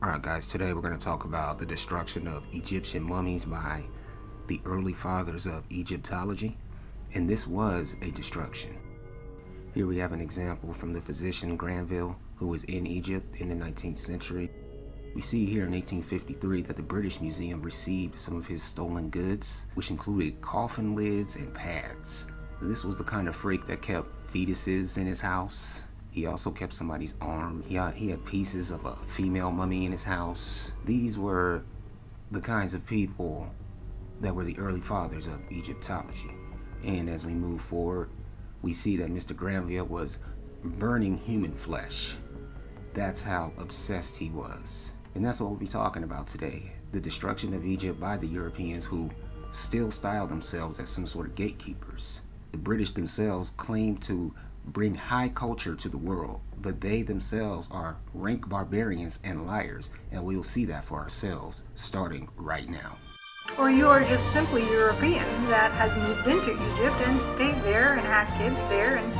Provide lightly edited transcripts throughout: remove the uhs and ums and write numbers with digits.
Alright guys, today we're going to talk about the destruction of Egyptian mummies by the early fathers of Egyptology. And this was a destruction. Here we have an example from the physician Granville, who was in Egypt in the 19th century. We see here in 1853 that the British Museum received some of his stolen goods, which included coffin lids and pads. This was the kind of freak that kept fetuses in his house. He also kept somebody's arm. He had pieces of a female mummy in his house. These were the kinds of people that were the early fathers of Egyptology. And as we move forward, we see that Mr. Granville was burning human flesh. That's how obsessed he was. And that's what we'll be talking about today. The destruction of Egypt by the Europeans, who still style themselves as some sort of gatekeepers. The British themselves claim to bring high culture to the world, but they themselves are rank barbarians and liars, and we will see that for ourselves starting right now. Or you are just simply European that has moved into Egypt and stayed there and had kids there and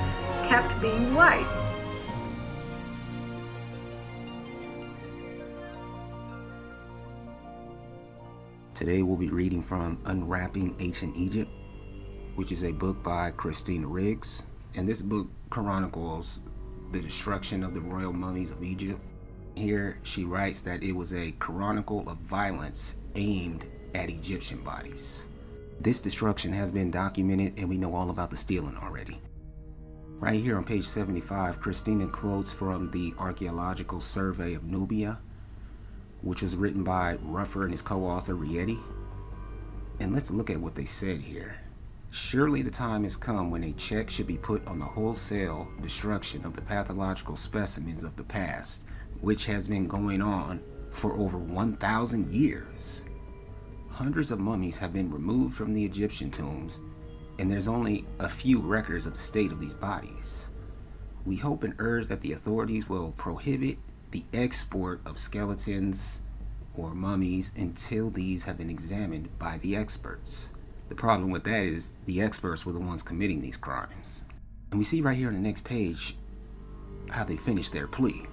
kept being white. Today we'll be reading from Unwrapping Ancient Egypt, which is a book by Christina Riggs. And this book chronicles the destruction of the royal mummies of Egypt. Here she writes that it was a chronicle of violence aimed at Egyptian bodies. This destruction has been documented, and we know all about the stealing already. Right here on page 75, Christina quotes from the Archaeological Survey of Nubia, which was written by Ruffer and his co-author Rieti. And let's look at what they said here. Surely the time has come when a check should be put on the wholesale destruction of the pathological specimens of the past, which has been going on for over 1,000 years. Hundreds of mummies have been removed from the Egyptian tombs, and there's only a few records of the state of these bodies. We hope and urge that the authorities will prohibit the export of skeletons or mummies until these have been examined by the experts. The problem with that is the experts were the ones committing these crimes. And we see right here on the next page how they finish their plea.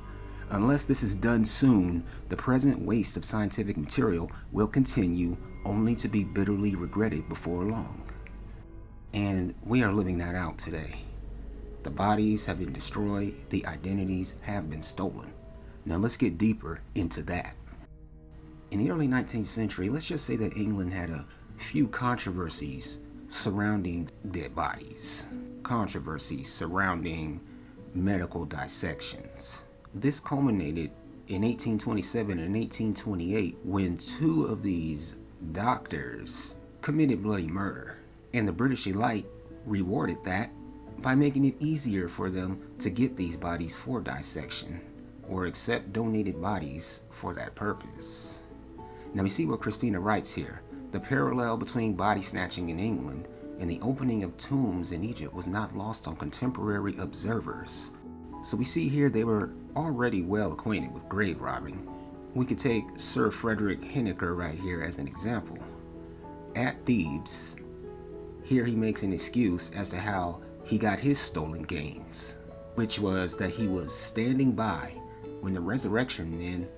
Unless this is done soon, the present waste of scientific material will continue, only to be bitterly regretted before long. And we are living that out today. The bodies have been destroyed, the identities have been stolen. Now let's get deeper into that. In the early 19th century, let's just say that England had a few controversies surrounding dead bodies. Controversies surrounding medical dissections. This culminated in 1827 and 1828 when two of these doctors committed bloody murder. And the British elite rewarded that by making it easier for them to get these bodies for dissection or accept donated bodies for that purpose. Now we see what Christina writes here. The parallel between body snatching in England and the opening of tombs in Egypt was not lost on contemporary observers. So we see here they were already well acquainted with grave robbing. We could take Sir Frederick Henniker right here as an example. At Thebes, here he makes an excuse as to how he got his stolen gains, which was that he was standing by when the resurrection men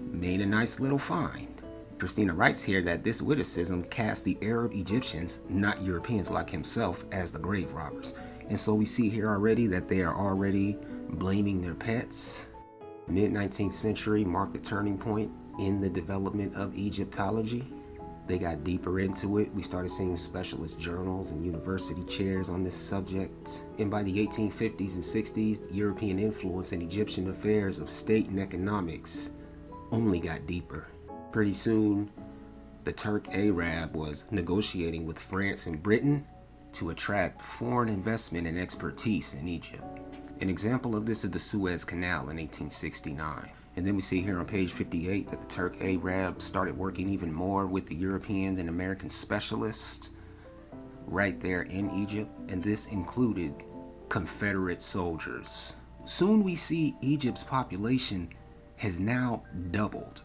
made a nice little find. Christina writes here that this witticism cast the Arab Egyptians, not Europeans like himself, as the grave robbers. And so we see here already that they are already blaming their pets. Mid-19th century marked a turning point in the development of Egyptology. They got deeper into it. We started seeing specialist journals and university chairs on this subject. And by the 1850s and 60s, the European influence in Egyptian affairs of state and economics only got deeper. Pretty soon, the Turk Arab was negotiating with France and Britain to attract foreign investment and expertise in Egypt. An example of this is the Suez Canal in 1869. And then we see here on page 58 that the Turk Arab started working even more with the European and American specialists right there in Egypt, and this included Confederate soldiers. Soon we see Egypt's population has now doubled.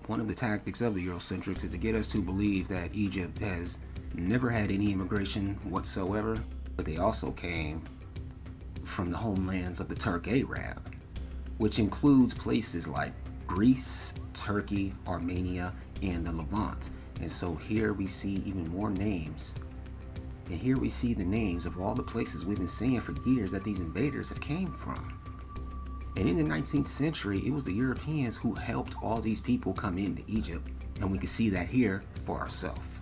One of the tactics of the Eurocentrics is to get us to believe that Egypt has never had any immigration whatsoever, but they also came from the homelands of the Turk Arab, which includes places like Greece, Turkey, Armenia, and the Levant. And so here we see even more names. And here we see the names of all the places we've been seeing for years that these invaders have came from. And in the 19th century, it was the Europeans who helped all these people come into Egypt. And we can see that here for ourselves.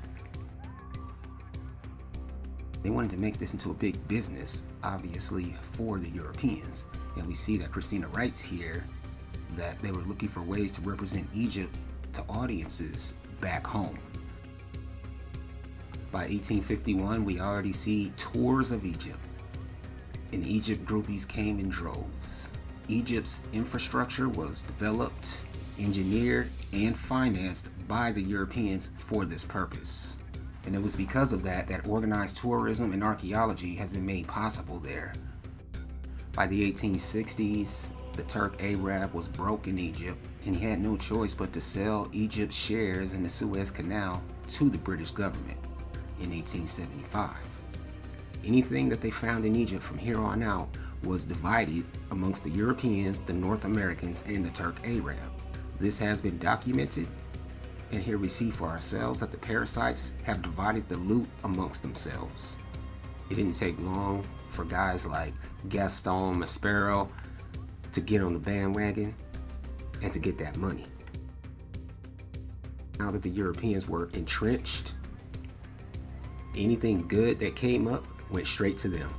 They wanted to make this into a big business, obviously, for the Europeans. And we see that Christina writes here that they were looking for ways to represent Egypt to audiences back home. By 1851, we already see tours of Egypt. In Egypt, groupies came in droves. Egypt's infrastructure was developed, engineered, and financed by the Europeans for this purpose. And it was because of that that organized tourism and archaeology has been made possible there. By the 1860s, the Turk Arab was broke in Egypt, and he had no choice but to sell Egypt's shares in the Suez Canal to the British government in 1875. Anything that they found in Egypt from here on out was divided amongst the Europeans, the North Americans, and the Turk Arab. This has been documented, and here we see for ourselves that the parasites have divided the loot amongst themselves. It didn't take long for guys like Gaston Maspero to get on the bandwagon and to get that money. Now that the Europeans were entrenched, anything good that came up went straight to them.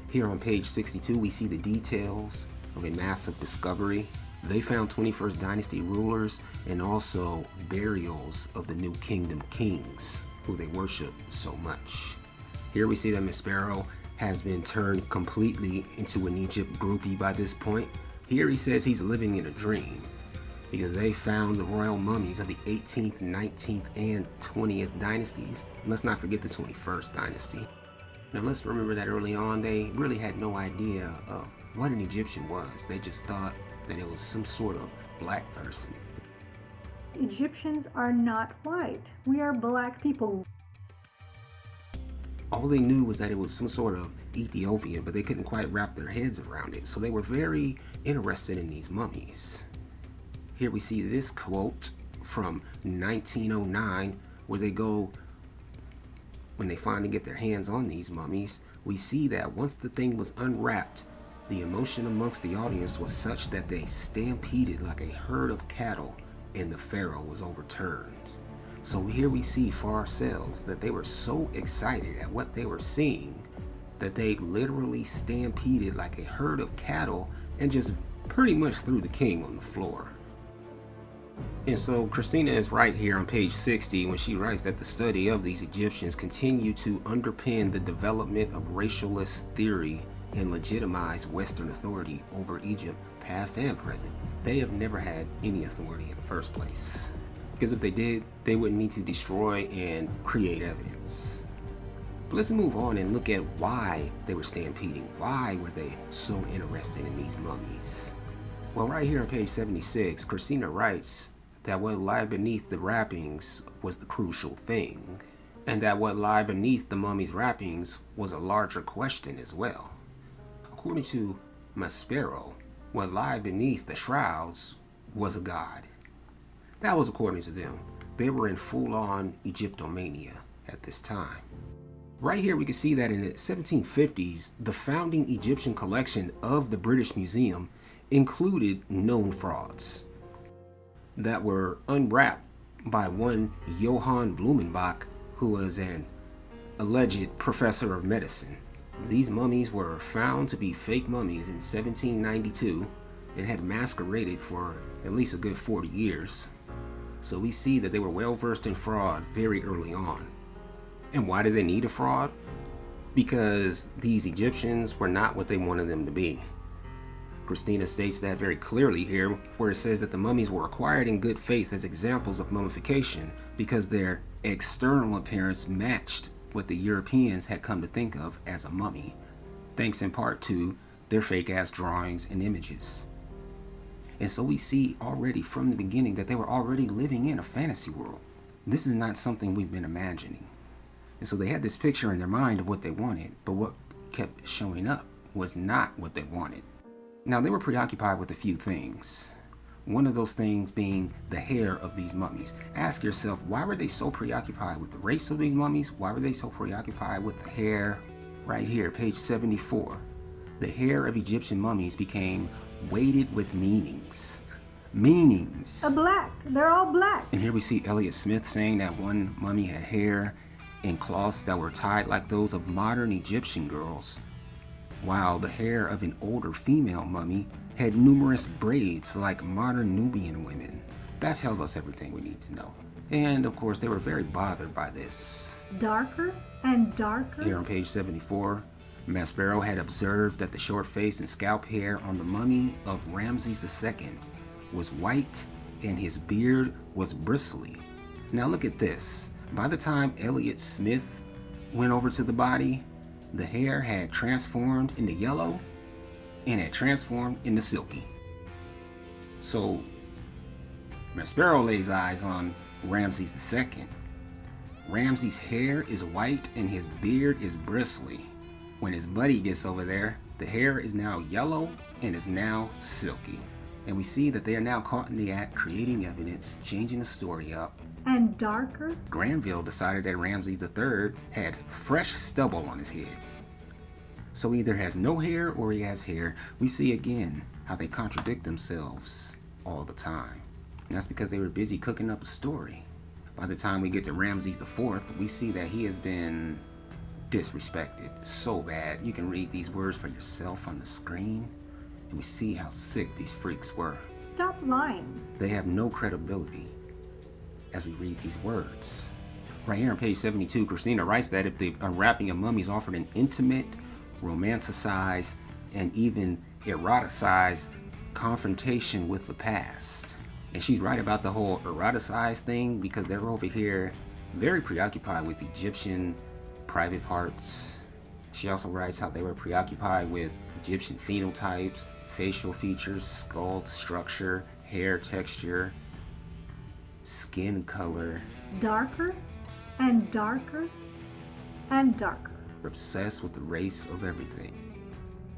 Here on page 62, we see the details of a massive discovery. They found 21st dynasty rulers and also burials of the New Kingdom kings who they worship so much. Here we see that Maspero has been turned completely into an Egypt groupie by this point. Here he says he's living in a dream because they found the royal mummies of the 18th, 19th, and 20th dynasties. And let's not forget the 21st dynasty. Now let's remember that early on, they really had no idea of what an Egyptian was. They just thought that it was some sort of black person. Egyptians are not white. We are black people. All they knew was that it was some sort of Ethiopian, but they couldn't quite wrap their heads around it. So they were very interested in these mummies. Here we see this quote from 1909, where they go, when they finally get their hands on these mummies, we see that once the thing was unwrapped, the emotion amongst the audience was such that they stampeded like a herd of cattle and the pharaoh was overturned. So here we see for ourselves that they were so excited at what they were seeing that they literally stampeded like a herd of cattle and just pretty much threw the king on the floor. And so Christina is right here on page 60 when she writes that the study of these Egyptians continue to underpin the development of racialist theory and legitimize Western authority over Egypt, past and present. They have never had any authority in the first place. Because if they did, they wouldn't need to destroy and create evidence. But let's move on and look at why they were stampeding. Why were they so interested in these mummies? Well, right here on page 76, Christina writes that what lied beneath the wrappings was the crucial thing, and that what lied beneath the mummy's wrappings was a larger question as well. According to Maspero, what lied beneath the shrouds was a god. That was according to them. They were in full-on Egyptomania at this time. Right here we can see that in the 1750s, the founding Egyptian collection of the British Museum included known frauds that were unwrapped by one Johann Blumenbach, who was an alleged professor of medicine. These mummies were found to be fake mummies in 1792 and had masqueraded for at least a good 40 years. So we see that they were well versed in fraud very early on. And why did they need a fraud? Because these Egyptians were not what they wanted them to be. Christina states that very clearly here, where it says that the mummies were acquired in good faith as examples of mummification because their external appearance matched what the Europeans had come to think of as a mummy, thanks in part to their fake-ass drawings and images. And so we see already from the beginning that they were already living in a fantasy world. This is not something we've been imagining. And so they had this picture in their mind of what they wanted, but what kept showing up was not what they wanted. Now, they were preoccupied with a few things. One of those things being the hair of these mummies. Ask yourself, why were they so preoccupied with the race of these mummies? Why were they so preoccupied with the hair? Right here, page 74. The hair of Egyptian mummies became weighted with meanings. Meanings. Black. They're all black. And here we see Elliot Smith saying that one mummy had hair in cloths that were tied like those of modern Egyptian girls, while the hair of an older female mummy had numerous braids like modern Nubian women. That tells us everything we need to know. And of course, they were very bothered by this. Darker and darker. Here on page 74, Maspero had observed that the short face and scalp hair on the mummy of Ramses II was white and his beard was bristly. Now look at this. By the time Elliot Smith went over to the body, the hair had transformed into yellow and had transformed into silky. So Maspero lays eyes on Ramses II. Ramses' hair is white and his beard is bristly. When his buddy gets over there, the hair is now yellow and is now silky. And we see that they are now caught in the act, creating evidence, changing the story up. And darker. Granville decided that Ramses III had fresh stubble on his head. So he either has no hair or he has hair. We see again how they contradict themselves all the time. And that's because they were busy cooking up a story. By the time we get to Ramses IV, we see that he has been disrespected so bad. You can read these words for yourself on the screen, and we see how sick these freaks were. Stop lying. They have no credibility as we read these words. Right here on page 72, Christina writes that if the unwrapping of mummies offered an intimate, romanticized, and even eroticized confrontation with the past. And she's right about the whole eroticized thing because they're over here very preoccupied with Egyptian private parts. She also writes how they were preoccupied with Egyptian phenotypes, facial features, skull structure, hair texture, skin color. Darker and darker and darker. Obsessed with the race of everything.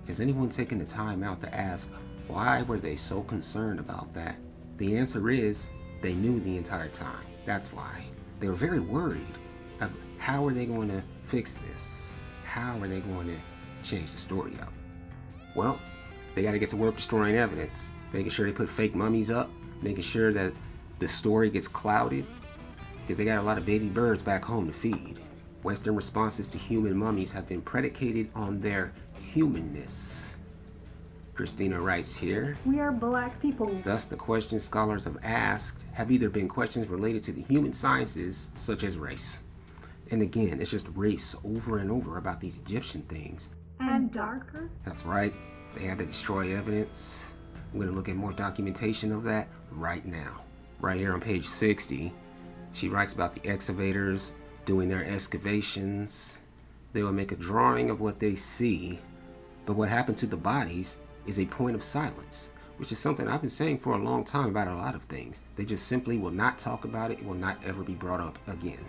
Has anyone taken the time out to ask why were they so concerned about that? The answer is they knew the entire time. That's why. They were very worried of how are they going to fix this? How are they going to change the story up? Well, they got to get to work destroying evidence, making sure they put fake mummies up, making sure that the story gets clouded, because they got a lot of baby birds back home to feed. Western responses to human mummies have been predicated on their humanness. Christina writes here, we are black people. Thus, the questions scholars have asked have either been questions related to the human sciences, such as race. And again, it's just race over and over about these Egyptian things. And darker? That's right. They had to destroy evidence. I'm going to look at more documentation of that right now. Right here on page 60, she writes about the excavators doing their excavations. They will make a drawing of what they see, but what happened to the bodies is a point of silence, which is something I've been saying for a long time about a lot of things. They just simply will not talk about it. It will not ever be brought up again.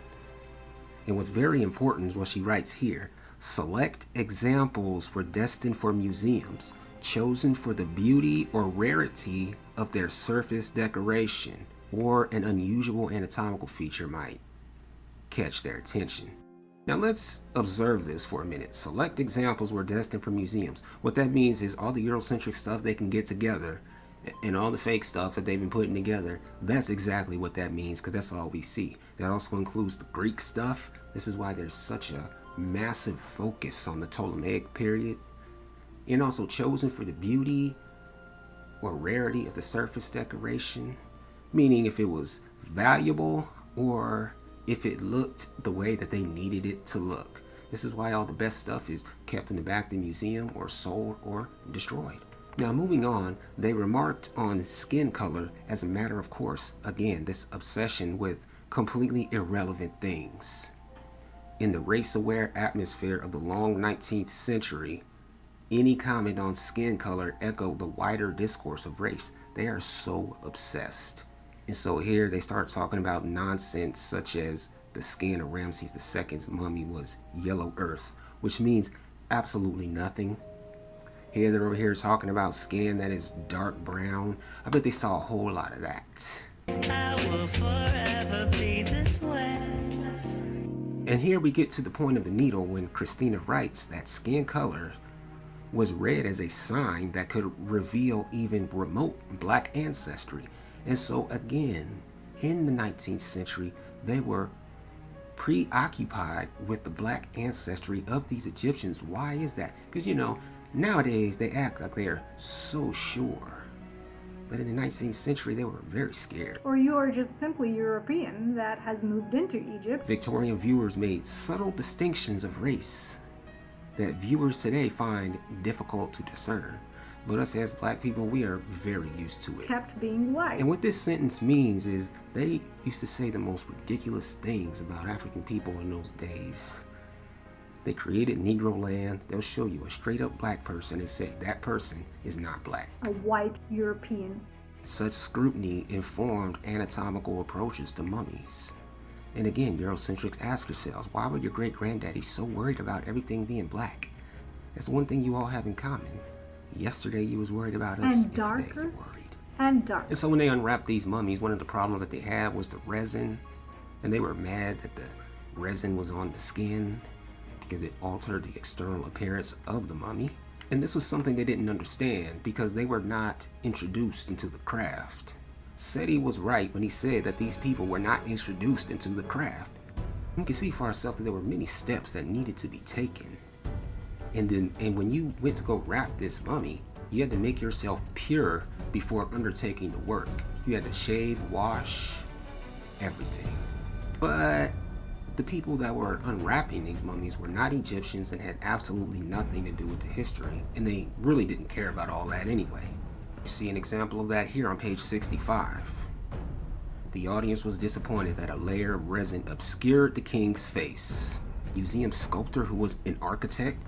And what's very important is what she writes here. Select examples were destined for museums, chosen for the beauty or rarity of their surface decoration, or an unusual anatomical feature might catch their attention. Now let's observe this for a minute. Select examples were destined for museums. What that means is all the Eurocentric stuff they can get together and all the fake stuff that they've been putting together, that's exactly what that means, because that's all we see. That also includes the Greek stuff. This is why there's such a massive focus on the Ptolemaic period. And also chosen for the beauty or rarity of the surface decoration, meaning if it was valuable or if it looked the way that they needed it to look. This is why all the best stuff is kept in the back of the museum or sold or destroyed. Now moving on, they remarked on skin color as a matter of course. Again, this obsession with completely irrelevant things. In the race-aware atmosphere of the long 19th century, any comment on skin color echoed the wider discourse of race. They are so obsessed. And so here they start talking about nonsense such as the skin of Ramses II's mummy was yellow earth, which means absolutely nothing. Here they're over here talking about skin that is dark brown. I bet they saw a whole lot of that. I will forever be this way. And here we get to the point of the needle when Christina writes that skin color was read as a sign that could reveal even remote black ancestry. And so again, in the 19th century, they were preoccupied with the black ancestry of these Egyptians. Why is that? Because, you know, nowadays they act like they're so sure. But in the 19th century, they were very scared. Or you are just simply European that has moved into Egypt. Victorian viewers made subtle distinctions of race that viewers today find difficult to discern. But us as black people, we are very used to it. Kept being white. And what this sentence means is they used to say the most ridiculous things about African people in those days. They created Negro land. They'll show you a straight up black person and say that person is not black. A white European. Such scrutiny informed anatomical approaches to mummies. And again, Eurocentrics ask yourselves, why were your great granddaddies so worried about everything being black? That's one thing you all have in common. Yesterday you was worried about us, and today you're worried. And darker. And so when they unwrapped these mummies, one of the problems that they had was the resin. And they were mad that the resin was on the skin because it altered the external appearance of the mummy. And this was something they didn't understand because they were not introduced into the craft. Seti was right when he said that these people were not introduced into the craft. We can see for ourselves that there were many steps that needed to be taken. And when you went to go wrap this mummy, you had to make yourself pure before undertaking the work. You had to shave, wash, everything. But the people that were unwrapping these mummies were not Egyptians and had absolutely nothing to do with the history, and they really didn't care about all that anyway. You see an example of that here on page 65. The audience was disappointed that a layer of resin obscured the king's face. Museum sculptor who was an architect,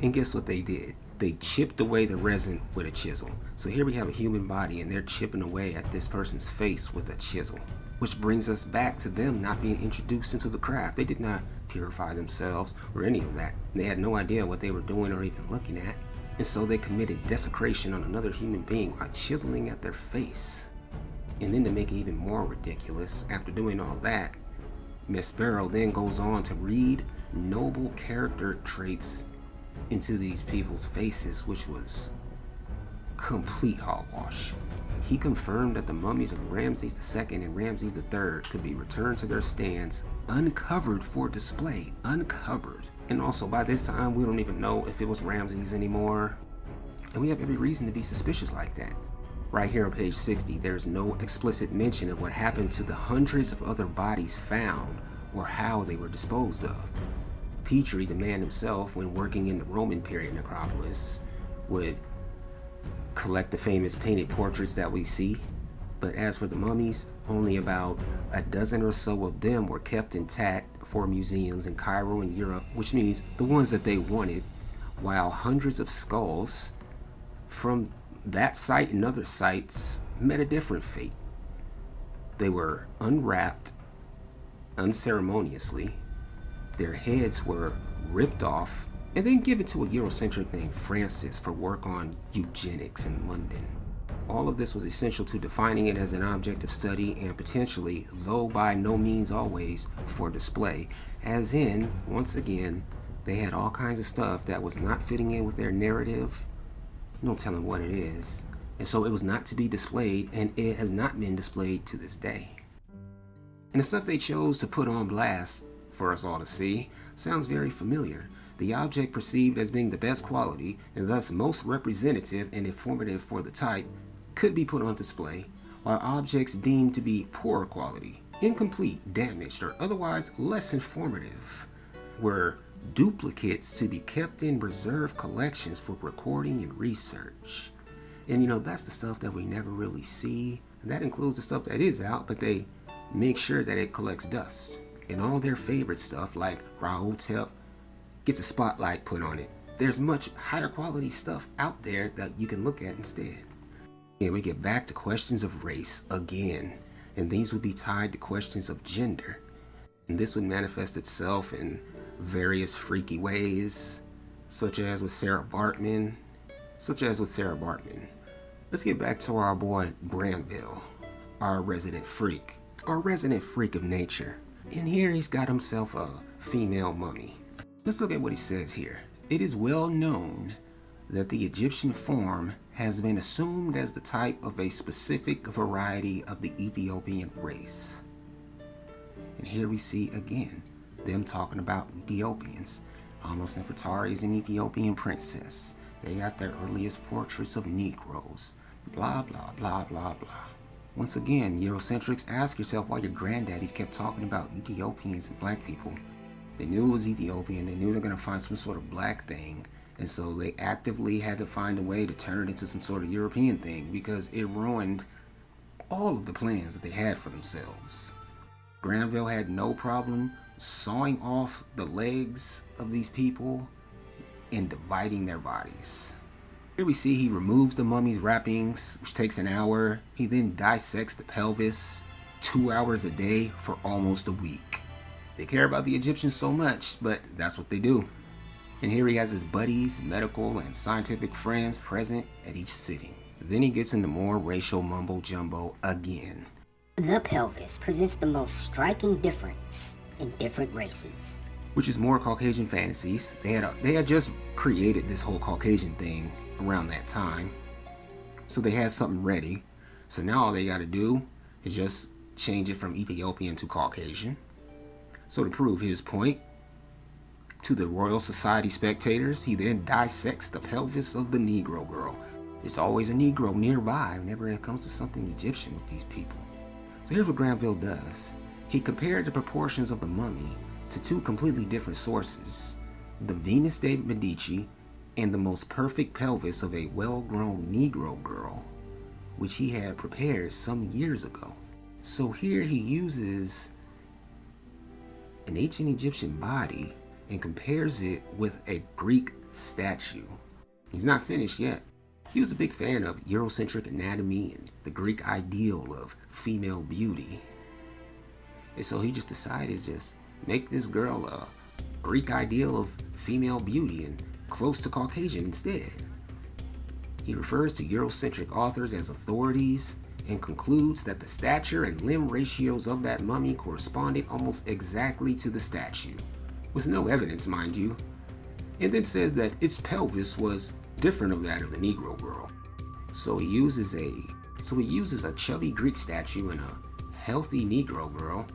and guess what they did? They chipped away the resin with a chisel. So here we have a human body and they're chipping away at this person's face with a chisel. Which brings us back to them not being introduced into the craft. They did not purify themselves or any of that. They had no idea what they were doing or even looking at. And so they committed desecration on another human being by chiseling at their face. And then to make it even more ridiculous, after doing all that, Miss Sparrow then goes on to read noble character traits into these people's faces, which was complete hogwash. He confirmed that the mummies of Ramses II and Ramses III could be returned to their stands uncovered for display. Uncovered. And also by this time, we don't even know if it was Ramses anymore. And we have every reason to be suspicious like that. Right here on page 60, there's no explicit mention of what happened to the hundreds of other bodies found or how they were disposed of. Petrie, the man himself, when working in the Roman period necropolis, would collect the famous painted portraits that we see. But as for the mummies, only about a dozen or so of them were kept intact for museums in Cairo and Europe, which means the ones that they wanted, while hundreds of skulls from that site and other sites met a different fate. They were unwrapped unceremoniously, their heads were ripped off, and then given to a Eurocentric named Francis for work on eugenics in London. All of this was essential to defining it as an object of study and potentially, though by no means always, for display. As in, once again, they had all kinds of stuff that was not fitting in with their narrative. No telling what it is. And so it was not to be displayed, and it has not been displayed to this day. And the stuff they chose to put on blast for us all to see sounds very familiar. The object perceived as being the best quality and thus most representative and informative for the type could be put on display, while objects deemed to be poor quality, incomplete, damaged, or otherwise less informative were duplicates to be kept in reserved collections for recording and research. And you know, that's the stuff that we never really see, and that includes the stuff that is out, but they make sure that it collects dust. And all their favorite stuff like Rahotep gets a spotlight put on it. There's much higher quality stuff out there that you can look at instead. And we get back to questions of race again, and these would be tied to questions of gender. And this would manifest itself in various freaky ways, such as with Sarah Bartman such as with Sarah Bartman. Let's get back to our boy Granville, our resident freak of nature. And here he's got himself a female mummy. Let's look at what he says here. It is well known that the Egyptian form has been assumed as the type of a specific variety of the Ethiopian race. And here we see again them talking about Ethiopians. Almost Nefertari is an Ethiopian princess. They got their earliest portraits of Negroes. Blah, blah, blah, blah, blah. Once again, Eurocentrics, ask yourself why your granddaddies kept talking about Ethiopians and black people. They knew it was Ethiopian. They knew they were going to find some sort of black thing. And so they actively had to find a way to turn it into some sort of European thing because it ruined all of the plans that they had for themselves. Granville had no problem sawing off the legs of these people and dividing their bodies. Here we see he removes the mummy's wrappings, which takes an hour. He then dissects the pelvis 2 hours a day for almost a week. They care about the Egyptians so much, but that's what they do. And here he has his buddies, medical and scientific friends present at each sitting. Then he gets into more racial mumbo jumbo again. The pelvis presents the most striking difference in different races. Which is more Caucasian fantasies. They had just created this whole Caucasian thing around that time. So they had something ready. So now all they got to do is just change it from Ethiopian to Caucasian. So to prove his point to the Royal Society spectators, he then dissects the pelvis of the Negro girl. There's always a Negro nearby whenever it comes to something Egyptian with these people. So here's what Granville does. He compared the proportions of the mummy to two completely different sources, the Venus de Medici and the most perfect pelvis of a well-grown Negro girl, which he had prepared some years ago. So here he uses an ancient Egyptian body and compares it with a Greek statue. He's not finished yet. He was a big fan of Eurocentric anatomy and the Greek ideal of female beauty. And so he just decided to just make this girl a Greek ideal of female beauty and close to Caucasian instead. He refers to Eurocentric authors as authorities and concludes that the stature and limb ratios of that mummy corresponded almost exactly to the statue, with no evidence, mind you, and then says that its pelvis was different of that of the Negro girl. So he uses a chubby Greek statue and a healthy Negro girl.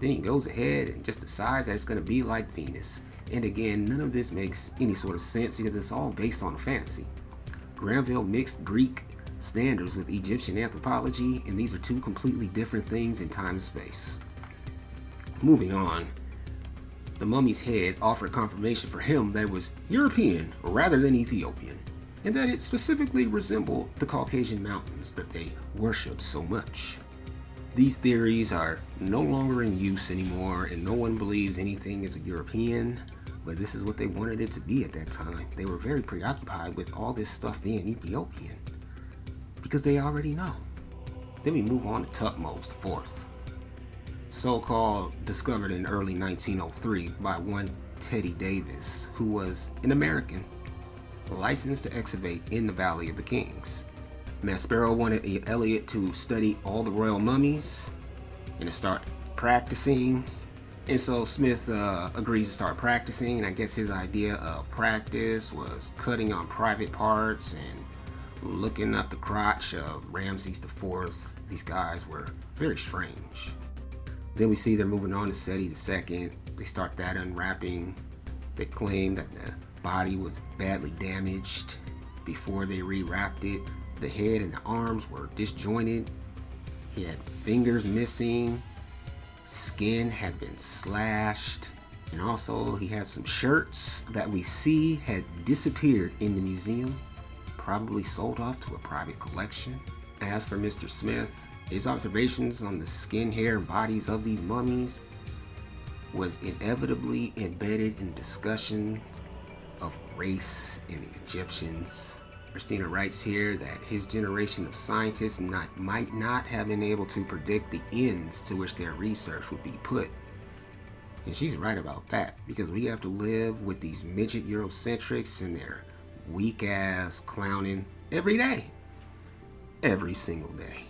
Then he goes ahead and just decides that it's going to be like Venus. And again, none of this makes any sort of sense because it's all based on fantasy. Granville mixed Greek standards with Egyptian anthropology, and these are two completely different things in time and space. Moving on, the mummy's head offered confirmation for him that it was European rather than Ethiopian, and that it specifically resembled the Caucasian mountains that they worshipped so much. These theories are no longer in use anymore, and no one believes anything is a European, but this is what they wanted it to be at that time. They were very preoccupied with all this stuff being Ethiopian, because they already know. Then we move on to Tutmos IV, so-called discovered in early 1903 by one Teddy Davis, who was an American, licensed to excavate in the Valley of the Kings. Maspero wanted Elliot to study all the royal mummies and to start practicing. And so Smith agrees to start practicing, and I guess his idea of practice was cutting on private parts and looking up the crotch of Ramses IV. These guys were very strange. Then we see they're moving on to Seti II. They start that unwrapping. They claim that the body was badly damaged before they rewrapped it. The head and the arms were disjointed. He had fingers missing. Skin had been slashed. And also he had some shirts that we see had disappeared in the museum, probably sold off to a private collection. As for Mr. Smith, his observations on the skin, hair, and bodies of these mummies was inevitably embedded in discussions of race and the Egyptians. Christina writes here that his generation of scientists might not have been able to predict the ends to which their research would be put. And she's right about that, because we have to live with these midget Eurocentrics and their weak ass clowning every day. Every single day.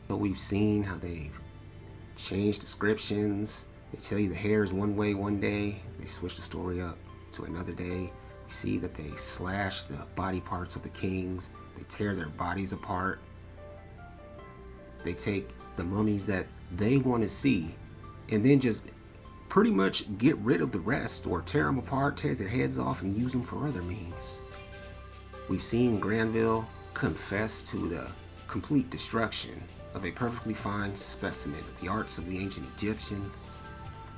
So we've seen how they've changed descriptions. They tell you the hair is one way one day. They switch the story up to another day. You see that they slash the body parts of the kings. They tear their bodies apart. They take the mummies that they want to see and then just pretty much get rid of the rest, or tear them apart, tear their heads off, and use them for other means. We've seen Granville confess to the complete destruction of a perfectly fine specimen of the arts of the ancient Egyptians.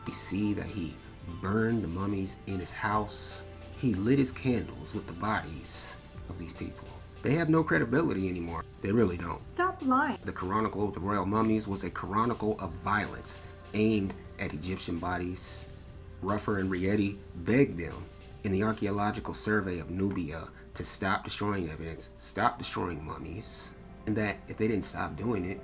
We see that he burned the mummies in his house. He lit his candles with the bodies of these people. They have no credibility anymore. They really don't. Stop lying. The Chronicle of the Royal Mummies was a chronicle of violence aimed at Egyptian bodies. Ruffer and Rieti begged them in the Archaeological Survey of Nubia to stop destroying evidence, stop destroying mummies, and that if they didn't stop doing it,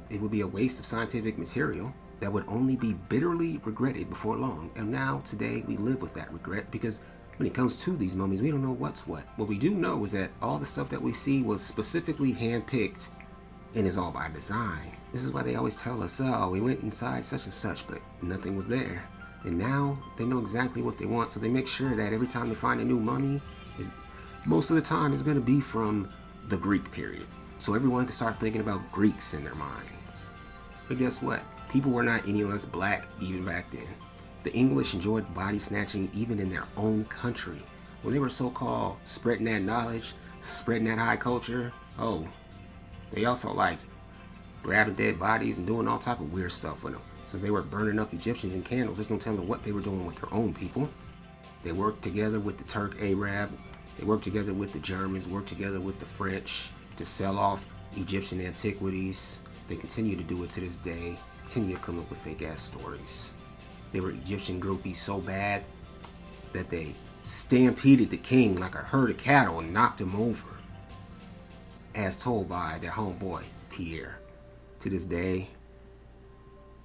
it would be a waste of scientific material that would only be bitterly regretted before long. And now, today, we live with that regret, because when it comes to these mummies, we don't know what's what. What we do know is that all the stuff that we see was specifically handpicked and is all by design. This is why they always tell us, oh, we went inside such and such, but nothing was there. And now they know exactly what they want, so they make sure that every time they find a new mummy, most of the time it's going to be from the Greek period. So everyone can start thinking about Greeks in their minds. But guess what? People were not any less black even back then. The English enjoyed body snatching even in their own country. When they were so-called spreading that knowledge, spreading that high culture, they also liked grabbing dead bodies and doing all type of weird stuff with them. Since they were burning up Egyptians in candles, there's no telling what they were doing with their own people. They worked together with the Turk Arab. They worked together with the Germans, worked together with the French to sell off Egyptian antiquities. They continue to do it to this day, continue to come up with fake ass stories. They were Egyptian groupies so bad that they stampeded the king like a herd of cattle and knocked him over, as told by their homeboy, Pierre. To this day,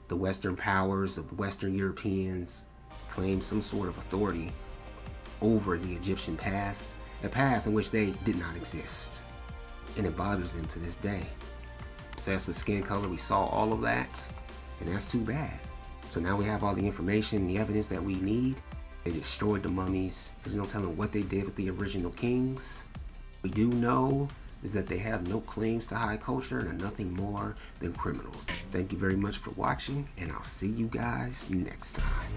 the Western powers of the Western Europeans claim some sort of authority over the Egyptian past, a past in which they did not exist. And it bothers them to this day. Obsessed with skin color, we saw all of that, and that's too bad. So now we have all the information and the evidence that we need. They destroyed the mummies. There's no telling what they did with the original kings. We do know is that they have no claims to high culture and are nothing more than criminals. Thank you very much for watching, and I'll see you guys next time.